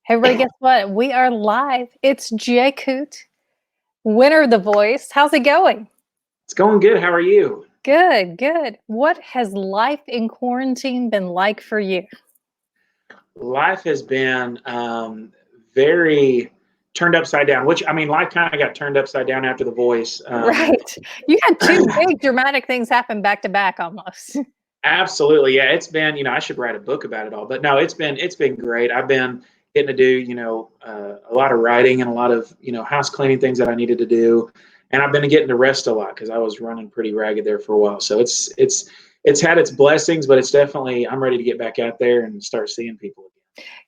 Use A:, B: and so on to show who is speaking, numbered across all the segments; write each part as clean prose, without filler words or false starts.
A: Hey, everybody, guess what? We are live. It's Jake Hoot, winner of The Voice. How's it going?
B: It's going good. How are you?
A: Good, good. What has life in quarantine been like for you?
B: Life has been very turned upside down, which I mean, life kind of got turned upside down after The Voice.
A: Right. You had two big dramatic things happen back to back almost.
B: Absolutely. Yeah. It's been, I should write a book about it all, but no, it's been great. I've been getting to do, a lot of writing and a lot of, house cleaning things that I needed to do. And I've been getting to rest a lot because I was running pretty ragged there for a while. So it's had its blessings, but it's definitely, I'm ready to get back out there and start seeing people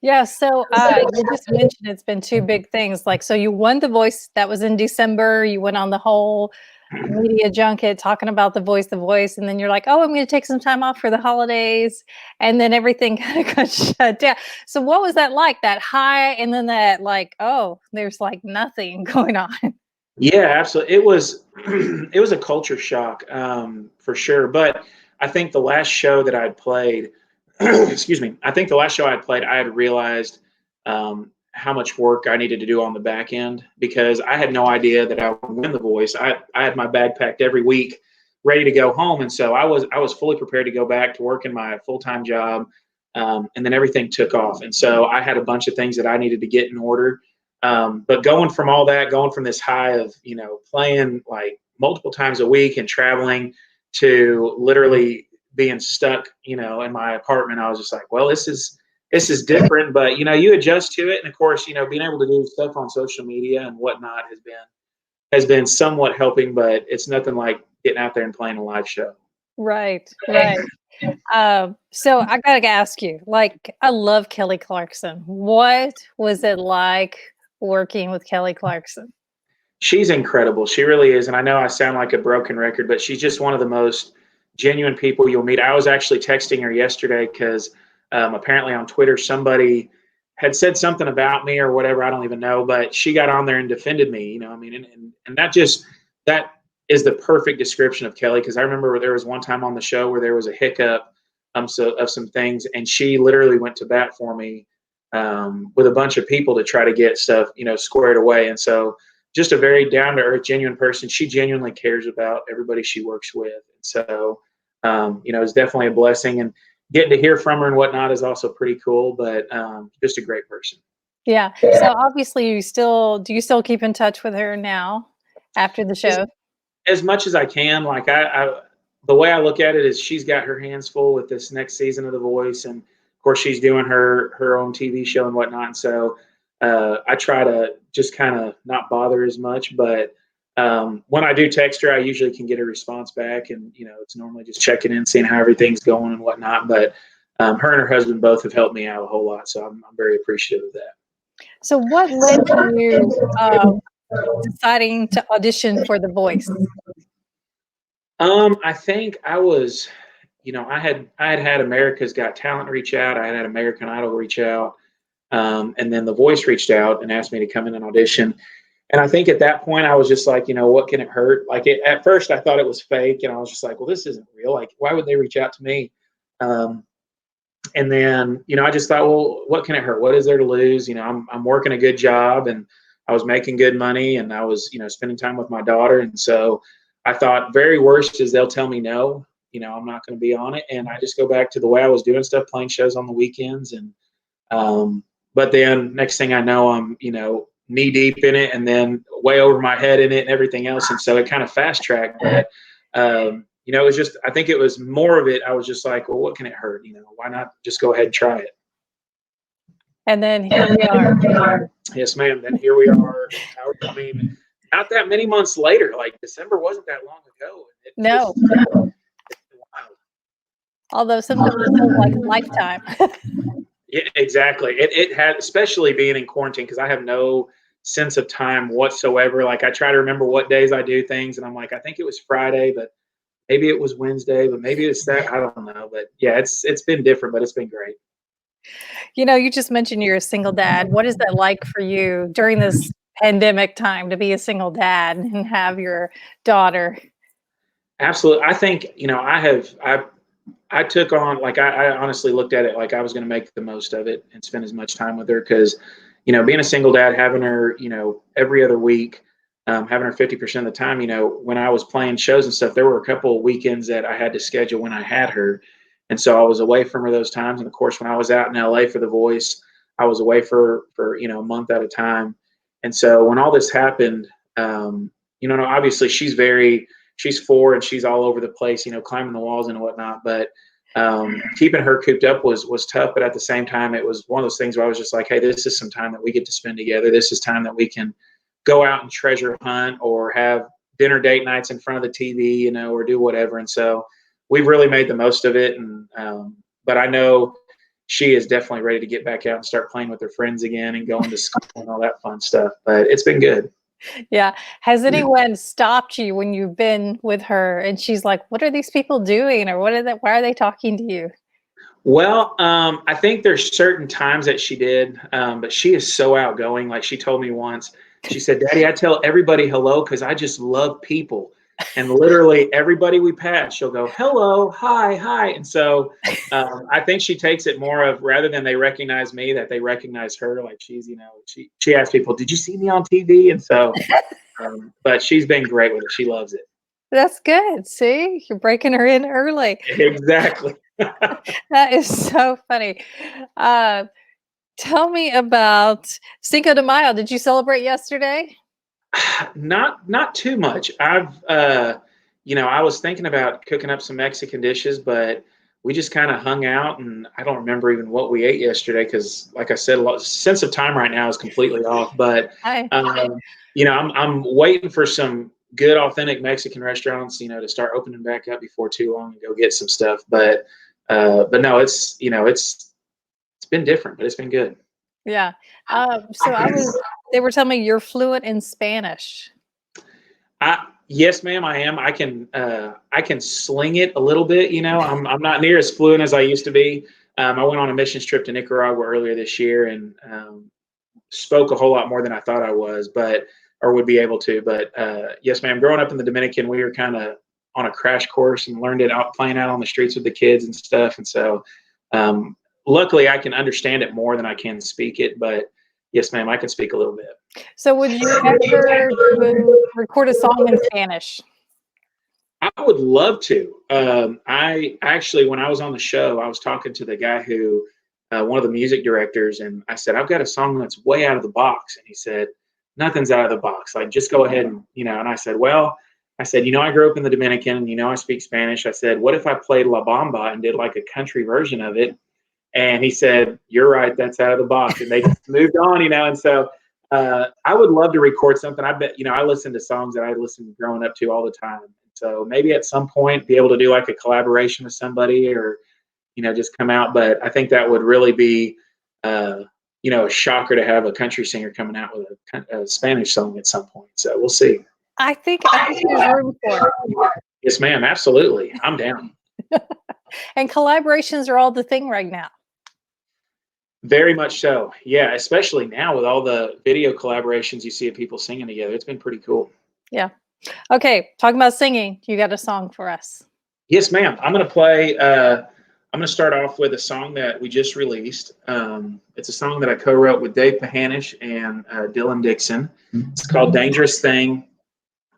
A: Yeah, so you just mentioned it's been two big things. Like, so you won The Voice, that was in December. You went on the whole
B: again.
A: media junket talking about The Voice, and then you're like, oh, I'm going to take some time off for the holidays, and then everything kind of got shut down. So what was that like? That high, and then that like, oh, there's like nothing going on.
B: Yeah, absolutely. It was it was a culture shock, for sure. But I think the last show that I'd played, excuse me, I think the last show I'd played, I had realized how much work I needed to do on the back end because I had no idea that I would win The Voice. I had my bag packed every week, ready to go home, and so I was fully prepared to go back to work in my full-time job, and then everything took off, and so I had a bunch of things that I needed to get in order. But going from all that, going from this high of, playing like multiple times a week and traveling to literally being stuck, in my apartment, I was just like, well, this is different, but you adjust to it. And of course, being able to do stuff on social media and whatnot has been somewhat helping, but it's nothing like getting out there and playing a live show.
A: Right, right. So I gotta ask you, like, I love Kelly Clarkson. What was it like working with Kelly Clarkson?
B: She's incredible. She really is. And I know I sound like a broken record, but she's just one of the most genuine people you'll meet. I was actually texting her yesterday because apparently on Twitter somebody had said something about me or whatever. I don't even know, but she got on there and defended me. I mean, and that is the perfect description of Kelly because I remember there was one time on the show where there was a hiccup of some things, and she literally went to bat for me with a bunch of people to try to get stuff squared away. And so just a very down to earth, genuine person. She genuinely cares about everybody she works with. And so, it's definitely a blessing. And getting to hear from her and whatnot is also pretty cool, but just a great person.
A: Yeah. So obviously do you still keep in touch with her now after the
B: As,
A: show?
B: as much as I can, like the way I look at it is she's got her hands full with this next season of The Voice. And of course she's doing her own TV show and whatnot. And so I try to just kind of not bother as much, but when I do text her, I usually can get a response back, and it's normally just checking in, seeing how everything's going and whatnot. But her and her husband both have helped me out a whole lot, so I'm very appreciative of that.
A: So what led to you deciding to audition for The Voice?
B: I think I was, I had America's Got Talent reach out, I had American Idol reach out, and then The Voice reached out and asked me to come in and audition. And I think at that point, I was just like, what can it hurt? Like at first, I thought it was fake, and I was just like, well, this isn't real. Like, why would they reach out to me? Um, and then, I just thought, well, what can it hurt? What is there to lose? I'm working a good job, and I was making good money, and I was, spending time with my daughter. And so I thought, very worst is they'll tell me no. I'm not going to be on it, and I just go back to the way I was doing stuff, playing shows on the weekends, and but then next thing I know, I'm knee deep in it, and then way over my head in it, and everything else. And so it kind of fast tracked. But it was just, I think it was more of it. I was just like, well, what can it hurt? Why not just go ahead and try it?
A: And then here we are.
B: Yes, ma'am. Then here we are. I mean, not that many months later. Like December wasn't that long ago.
A: No,
B: It's wild.
A: although sometimes it feels like a lifetime.
B: Yeah, exactly. It had, especially being in quarantine, because I have no sense of time whatsoever. Like I try to remember what days I do things, and I'm like, I think it was Friday, but maybe it was Wednesday, but maybe it's that. I don't know. But yeah, it's been different, but it's been great.
A: You just mentioned you're a single dad. What is that like for you during this pandemic time to be a single dad and have your daughter?
B: Absolutely. I think, I took on, like, I honestly looked at it like I was going to make the most of it and spend as much time with her because, being a single dad, having her, every other week, having her 50% of the time, when I was playing shows and stuff, there were a couple of weekends that I had to schedule when I had her. And so I was away from her those times. And of course, when I was out in LA for The Voice, I was away for a month at a time. And so when all this happened, obviously she's 4 and she's all over the place, climbing the walls and whatnot. But keeping her cooped up was tough. But at the same time, it was one of those things where I was just like, hey, this is some time that we get to spend together. This is time that we can go out and treasure hunt or have dinner date nights in front of the TV, or do whatever. And so we've really made the most of it. And but I know she is definitely ready to get back out and start playing with her friends again and going to school and all that fun stuff. But it's been good.
A: Yeah. Has anyone stopped you when you've been with her and she's like, what are these people doing? Or why are they talking to you?
B: Well, I think there's certain times that she did, but she is so outgoing. Like she told me once, she said, Daddy, I tell everybody hello because I just love people. And literally everybody we pass, she'll go, hello, hi, hi. And so I think she takes it more of rather than they recognize me, that they recognize her. Like she's, she asks people, did you see me on TV? And so, but she's been great with it. She loves it.
A: That's good. See, you're breaking her in early.
B: Exactly.
A: That is so funny. Tell me about Cinco de Mayo. Did you celebrate yesterday?
B: Not too much. I was thinking about cooking up some Mexican dishes, but we just kind of hung out, and I don't remember even what we ate yesterday because, like I said, sense of time right now is completely off. But
A: Hi.
B: I'm waiting for some good, authentic Mexican restaurants, to start opening back up before too long and go get some stuff. But no, it's been different, but it's been good.
A: Yeah. They were telling me you're fluent in Spanish.
B: Yes, ma'am, I am. I can sling it a little bit. I'm not near as fluent as I used to be. I went on a missions trip to Nicaragua earlier this year and spoke a whole lot more than I thought I was, or would be able to. But yes, ma'am. Growing up in the Dominican, we were kind of on a crash course and learned it out playing out on the streets with the kids and stuff. And so, luckily, I can understand it more than I can speak it. But yes, ma'am, I can speak a little bit.
A: So would you ever record a song in Spanish?
B: I would love to. I actually, when I was on the show, I was talking to the guy who, one of the music directors, and I said, I've got a song that's way out of the box. And he said, nothing's out of the box. Like, just go ahead and, and I said, I grew up in the Dominican and, I speak Spanish. I said, what if I played La Bamba and did like a country version of it? And he said, you're right, that's out of the box. And they just moved on, and so I would love to record something. I bet, I listen to songs that I listened growing up to all the time. So maybe at some point be able to do like a collaboration with somebody or, just come out. But I think that would really be, a shocker to have a country singer coming out with a Spanish song at some point. So we'll see.
A: I think there's room for it.
B: Yes, ma'am. Absolutely. I'm down.
A: And collaborations are all the thing right now.
B: Very much so. Yeah, especially now with all the video collaborations you see of people singing together. It's been pretty cool.
A: Yeah. Okay, talking about singing, you got a song for us.
B: Yes, ma'am. I'm going to start off with a song that we just released. It's a song that I co-wrote with Dave Pahanish and Dylan Dixon. It's called Dangerous Thing.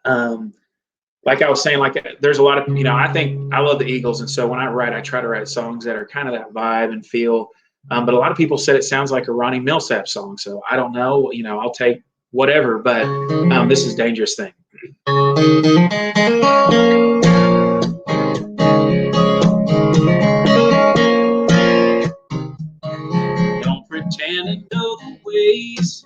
B: Like I was saying, there's a lot of, I think I love the Eagles. And so when I write, I try to write songs that are kind of that vibe and feel. But a lot of people said it sounds like a Ronnie Millsap song. So I don't know, I'll take whatever. But this is Dangerous Thing. Don't pretend to know the ways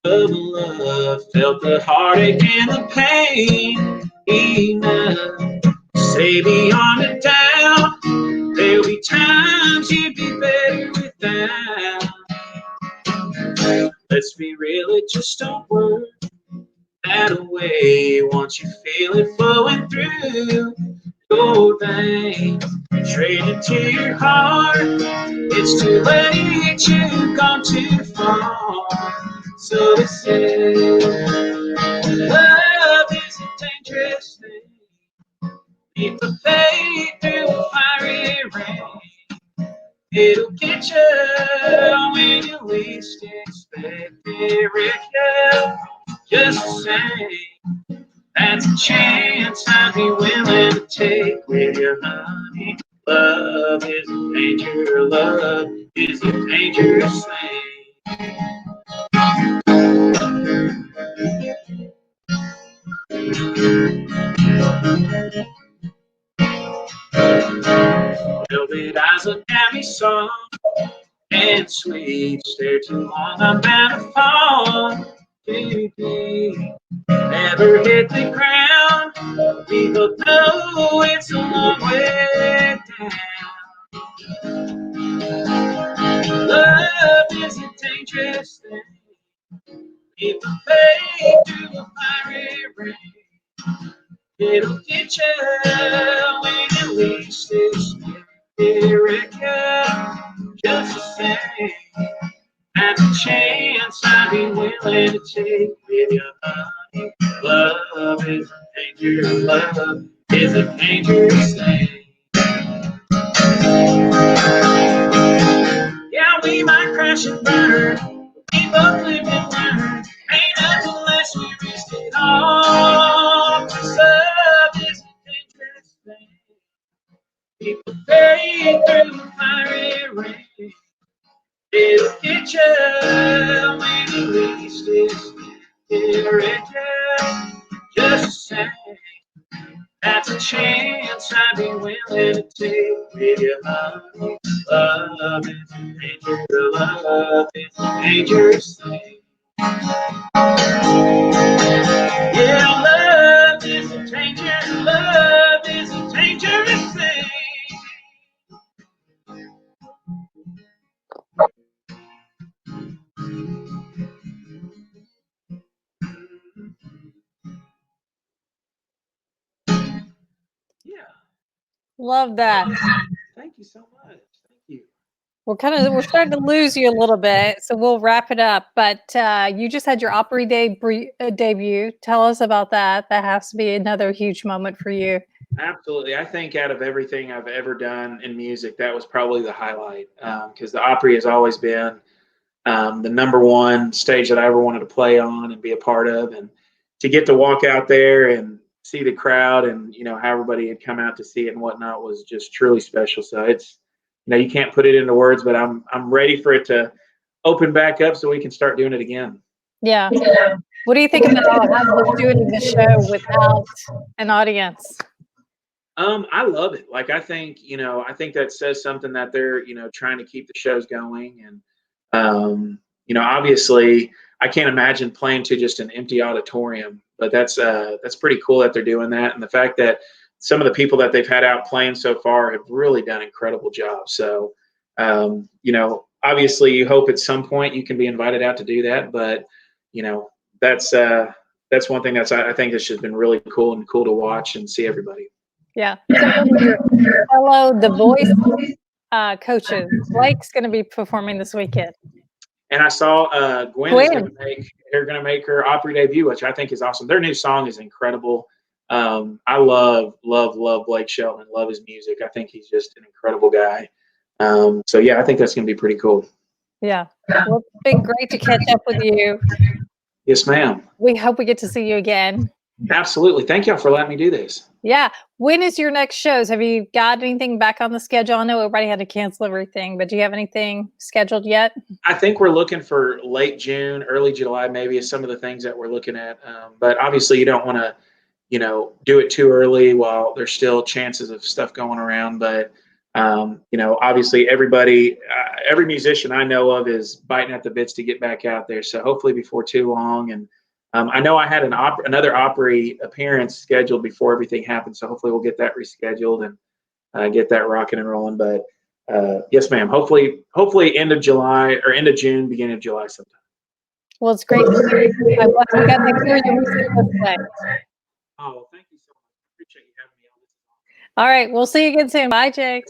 B: of love. Felt the heartache and the pain enough. Say beyond a doubt, there'll be times you'd be better without. Let's be real, it just don't work that way. Once you feel it flowing through your veins, trade it to your heart. It's too late, you've gone too far. So they say, love is a dangerous thing. Keep the faith through the fiery rain. It'll get you when you least expect. expect it, yeah, just the same. That's a chance I'd be willing to take with you, honey. Love is a danger, love is a dangerous thing. Velvet eyes look at me soft and sweet. Stare too long, I'm bound to fall. Baby, never hit the ground. We both know it's a long way down. Love is a dangerous thing. If a fade through a fiery rain, it'll get you when you least expect it. Just the same, and a chance I'd be willing to take with you, honey. Love is a danger, love is a dangerous thing. Yeah, we might crash and burn, we both live and learn. Ain't nothing unless we risk it all. 'Cause love is a dangerous thing. People fade through the fiery rain. It'll get you when you least expect it. Just the same, that's a chance I'd be willing to take with you, honey. Love is a danger, love is a dangerous thing. Yeah, love is a danger, love is a dangerous thing. Yeah.
A: Love that.
B: Thank you so much. Thank you.
A: We're starting to lose you a little bit, so we'll wrap it up. But you just had your Opry debut. Tell us about that. That has to be another huge moment for you.
B: Absolutely. I think out of everything I've ever done in music, that was probably the highlight because the Opry has always been the number one stage that I ever wanted to play on and be a part of. And to get to walk out there and see the crowd and, how everybody had come out to see it and whatnot was just truly special. So it's, you can't put it into words, but I'm ready for it to open back up so we can start doing it again.
A: Yeah. What do you think about how they're doing the show without an audience?
B: I love it. Like, I think that says something that they're, trying to keep the shows going. And, obviously I can't imagine playing to just an empty auditorium, but that's pretty cool that they're doing that. And the fact that some of the people that they've had out playing so far have really done incredible jobs. So, obviously you hope at some point you can be invited out to do that, but, that's one thing I think that's just been really cool to watch and see everybody.
A: Yeah. Your fellow The Voice coaches. Blake's going to be performing this weekend.
B: And I saw Gwen is they're going to make her Opry debut, which I think is awesome. Their new song is incredible. I love Blake Shelton. Love his music. I think he's just an incredible guy. So yeah, I think that's going to be pretty cool.
A: Yeah. Well, it's been great to catch up with you.
B: Yes, ma'am.
A: We hope we get to see you again.
B: Absolutely. Thank y'all for letting me do this.
A: Yeah. When is your next shows? Have you got anything back on the schedule? I know everybody had to cancel everything, but do you have anything scheduled yet?
B: I think we're looking for late June, early July, maybe is some of the things that we're looking at. But obviously you don't want to, do it too early while there's still chances of stuff going around. But, obviously every musician I know of is biting at the bits to get back out there. So hopefully before too long. And I know I had another Opry appearance scheduled before everything happened. So hopefully we'll get that rescheduled and get that rocking and rolling. But yes, ma'am. Hopefully end of July or end of June, beginning of July sometime.
A: Well, it's great to see you. We got to hear your music today.
B: Oh, well, thank you so much. I appreciate you having me on this.
A: All right. We'll see you again soon. Bye, Jake.